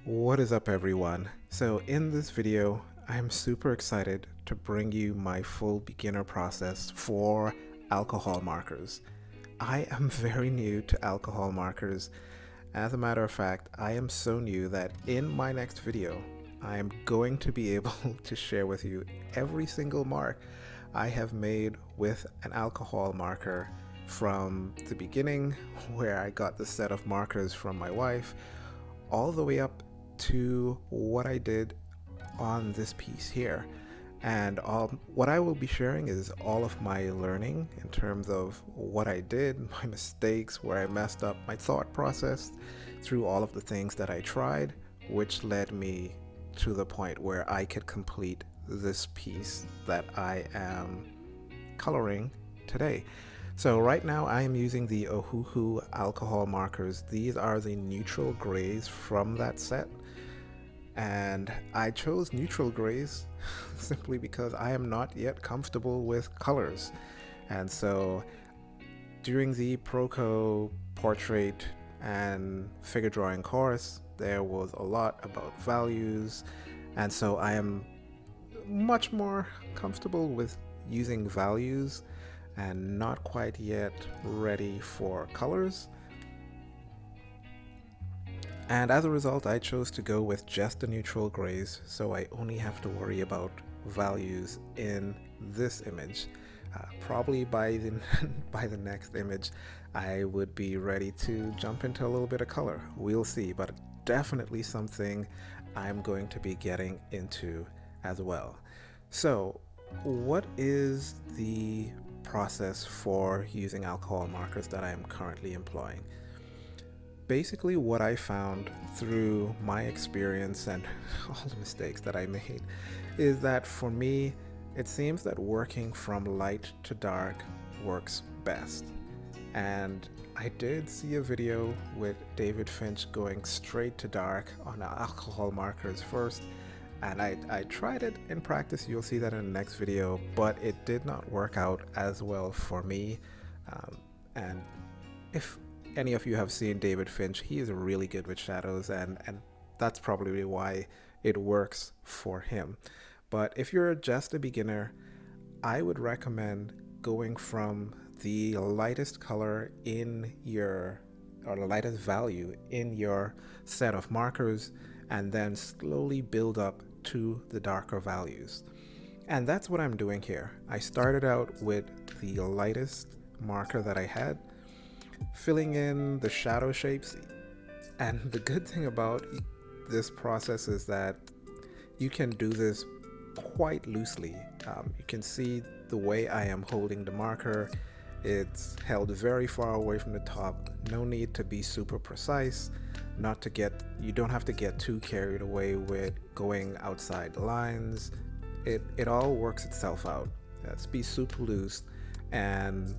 What is up, everyone? So in this video, I'm super excited to bring you my full beginner process for alcohol markers. I am very new to alcohol markers. As a matter of fact, I am so new that in my next video, I am going to be able to share with you every single mark I have made with an alcohol marker from the beginning, where I got the set of markers from my wife, all the way up to what I did on this piece here. And what I will be sharing is all of my learning in terms of what I did, my mistakes, where I messed up, my thought process through all of the things that I tried, which led me to the point where I could complete this piece that I am coloring today. So right now I am using the Ohuhu alcohol markers. These are the neutral grays from that set. And I chose neutral grays simply because I am not yet comfortable with colors. And so during the Proco portrait and figure drawing course, there was a lot about values, and so I am much more comfortable with using values and not quite yet ready for colors. And as a result, I chose to go with just the neutral grays, so I only have to worry about values in this image. Probably by the by the next image, I would be ready to jump into a little bit of color. We'll see, but definitely something I'm going to be getting into as well. So, what is the process for using alcohol markers that I am currently employing? Basically, what I found through my experience and all the mistakes that I made is that for me, it seems that working from light to dark works best. And I did see a video with David Finch going straight to dark on alcohol markers first, and I tried it in practice. You'll see that in the next video, but it did not work out as well for me. And if any of you have seen David Finch, he is really good with shadows, and that's probably why it works for him. But if you're just a beginner, I would recommend going from the lightest color in your, or the lightest value in your set of markers, and then slowly build up to the darker values. And that's what I'm doing here. I started out with the lightest marker that I had, filling in the shadow shapes. And the good thing about this process is that you can do this quite loosely. You can see the way I am holding the marker. It's held very far away from the top. No need to be super precise. You don't have to get too carried away with going outside the lines. It all works itself out. Let's be super loose, and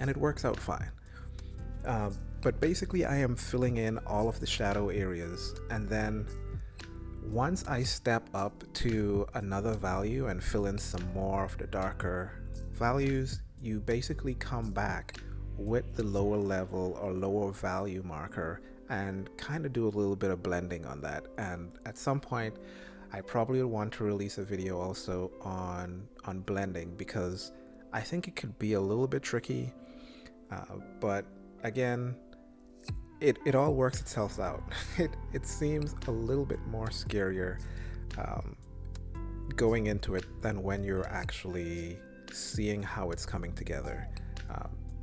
it works out fine. But basically, I am filling in all of the shadow areas, and then once I step up to another value and fill in some more of the darker values, you basically come back with the lower level or lower value marker and kind of do a little bit of blending on that. And at some point, I probably would want to release a video also on blending, because I think it could be a little bit tricky. But again, it all works itself out. It seems a little bit more scarier going into it than when you're actually seeing how it's coming together.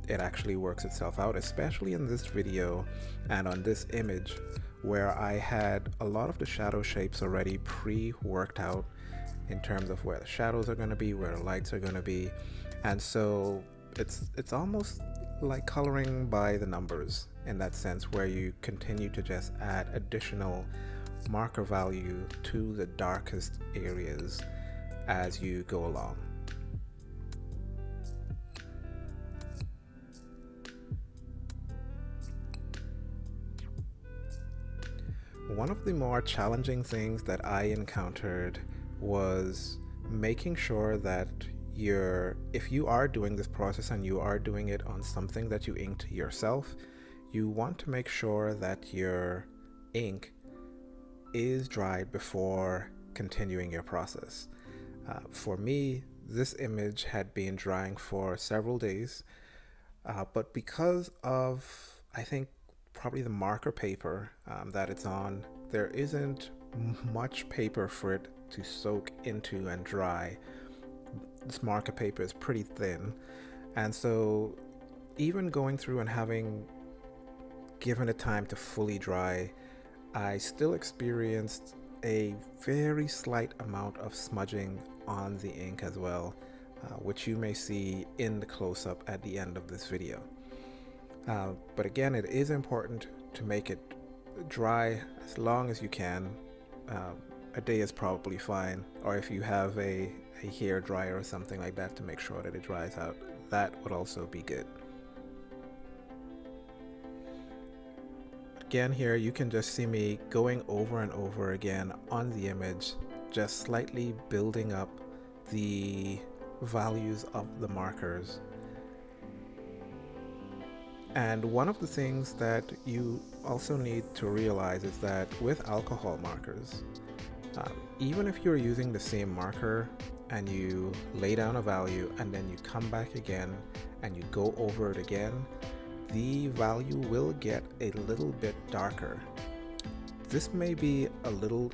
It actually works itself out, especially in this video and on this image, where I had a lot of the shadow shapes already pre-worked out in terms of where the shadows are going to be, where the lights are going to be. And so it's almost like coloring by the numbers in that sense, where you continue to just add additional marker value to the darkest areas as you go along. One of the more challenging things that I encountered was making sure that if you are doing this process and you are doing it on something that you inked yourself, you want to make sure that your ink is dried before continuing your process. For me, this image had been drying for several days, but because of, I think, probably the marker paper that it's on, there isn't much paper for it to soak into and dry. This marker paper is pretty thin, and so even going through and having given it time to fully dry, I still experienced a very slight amount of smudging on the ink as well, which you may see in the close-up at the end of this video. But again, it is important to make it dry as long as you can. A day is probably fine, or if you have a hair dryer or something like that to make sure that it dries out, that would also be good. Again, here you can just see me going over and over again on the image, just slightly building up the values of the markers. And one of the things that you also need to realize is that with alcohol markers, even if you're using the same marker and you lay down a value and then you come back again and you go over it again, the value will get a little bit darker. This may be a little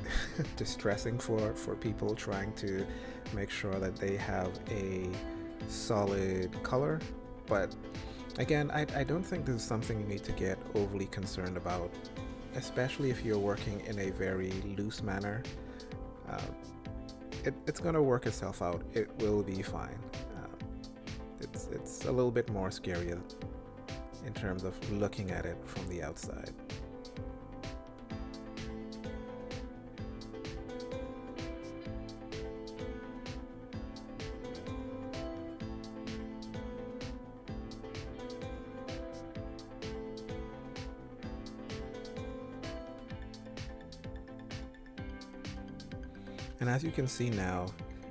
distressing for people trying to make sure that they have a solid color, but again, I don't think this is something you need to get overly concerned about, especially if you're working in a very loose manner. It's going to work itself out. It will be fine. It's a little bit more scary in terms of looking at it from the outside. And as you can see now,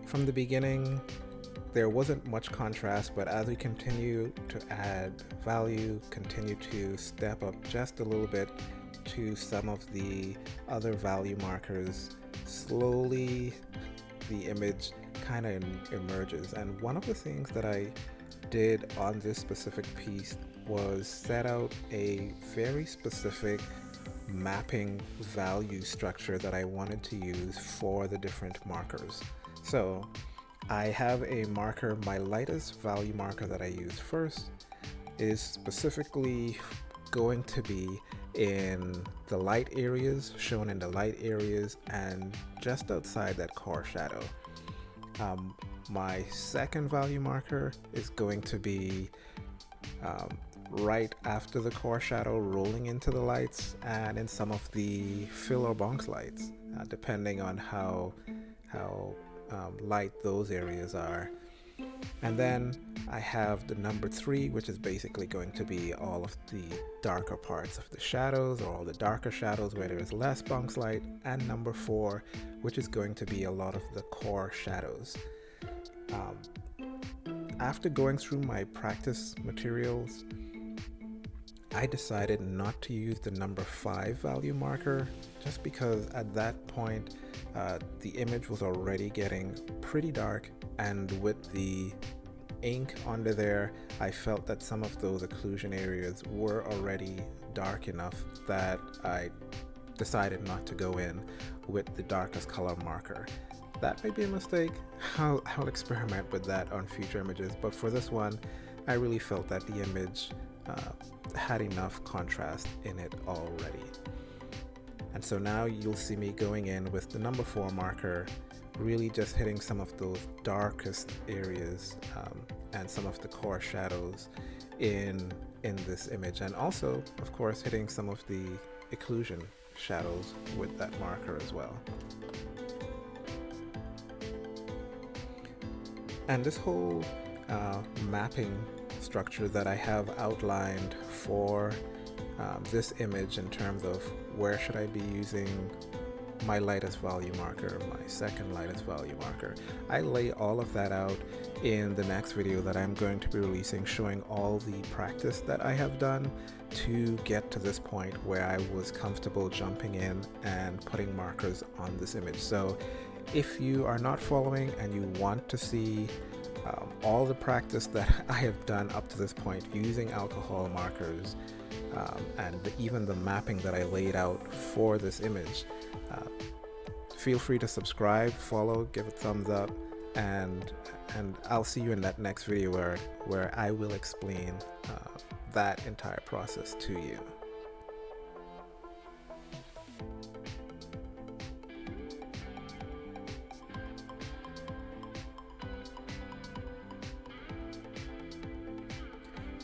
from the beginning, there wasn't much contrast, but as we continue to add value, continue to step up just a little bit to some of the other value markers, slowly the image kind of emerges. And one of the things that I did on this specific piece was set out a very specific mapping value structure that I wanted to use for the different markers. So I have a marker, my lightest value marker that I use first is specifically going to be in the light areas, shown in the light areas and just outside that core shadow. My second value marker is going to be right after the core shadow, rolling into the lights and in some of the fill or bounce lights, depending on how light those areas are. And then I have the number 3, which is basically going to be all of the darker parts of the shadows, or all the darker shadows where there is less bounce light, and number 4, which is going to be a lot of the core shadows. After going through my practice materials, I decided not to use the number 5 value marker, just because at that point the image was already getting pretty dark, and with the ink under there, I felt that some of those occlusion areas were already dark enough that I decided not to go in with the darkest color marker. That may be a mistake. I'll experiment with that on future images, but for this one, I really felt that the image had enough contrast in it already. And so now you'll see me going in with the number 4 marker, really just hitting some of those darkest areas and some of the core shadows in this image, and also of course hitting some of the occlusion shadows with that marker as well. And this whole mapping structure that I have outlined for this image in terms of where should I be using my lightest value marker, my second lightest value marker. I lay all of that out in the next video that I'm going to be releasing, showing all the practice that I have done to get to this point where I was comfortable jumping in and putting markers on this image. So if you are not following and you want to see all the practice that I have done up to this point using alcohol markers, and even the mapping that I laid out for this image, feel free to subscribe, follow, give it a thumbs up, and I'll see you in that next video where I will explain that entire process to you.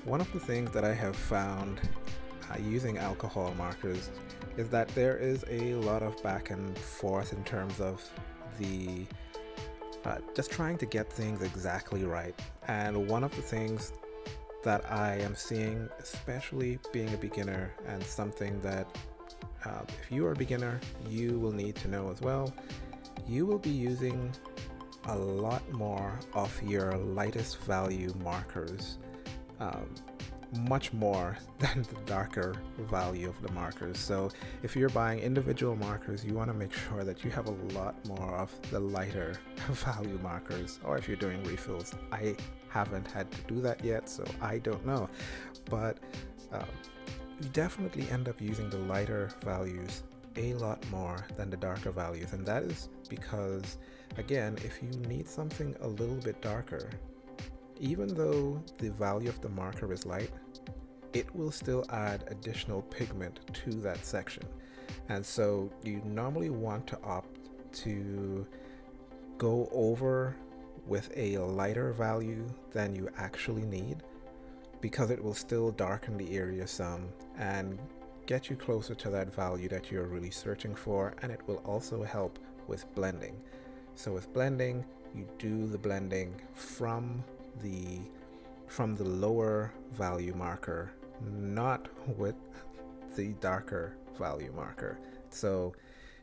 One of the things that I have found using alcohol markers is that there is a lot of back and forth in terms of the just trying to get things exactly right. And one of the things that I am seeing, especially being a beginner, and something that if you are a beginner you will need to know as well, you will be using a lot more of your lightest value markers, much more than the darker value of the markers. So if you're buying individual markers, you want to make sure that you have a lot more of the lighter value markers. Or if you're doing refills, I haven't had to do that yet, so I don't know, but you definitely end up using the lighter values a lot more than the darker values. And that is because, again, if you need something a little bit darker, even though the value of the marker is light, it will still add additional pigment to that section. And so you normally want to opt to go over with a lighter value than you actually need, because it will still darken the area some and get you closer to that value that you're really searching for, and it will also help with blending. So with blending, you do the blending from the lower value marker, not with the darker value marker. So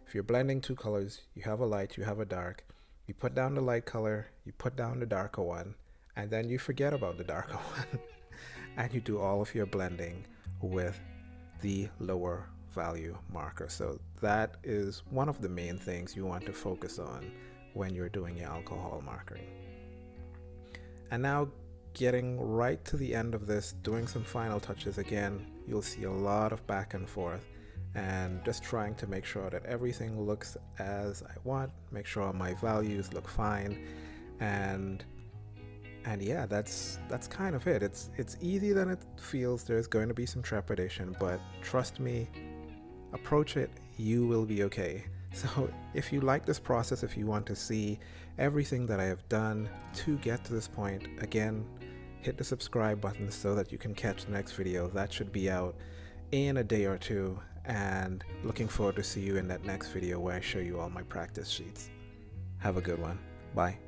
if you're blending two colors, you have a light, you have a dark, you put down the light color, you put down the darker one, and then you forget about the darker one and you do all of your blending with the lower value marker. So that is one of the main things you want to focus on when you're doing your alcohol markering. And now, getting right to the end of this, doing some final touches again, you'll see a lot of back and forth and just trying to make sure that everything looks as I want, make sure my values look fine, and yeah, that's kind of it. It's easier than it feels. There's going to be some trepidation, but trust me, approach it, you will be okay. So if you like this process, if you want to see everything that I have done to get to this point, again, hit the subscribe button so that you can catch the next video. That should be out in a day or two, and looking forward to see you in that next video where I show you all my practice sheets. Have a good one. Bye.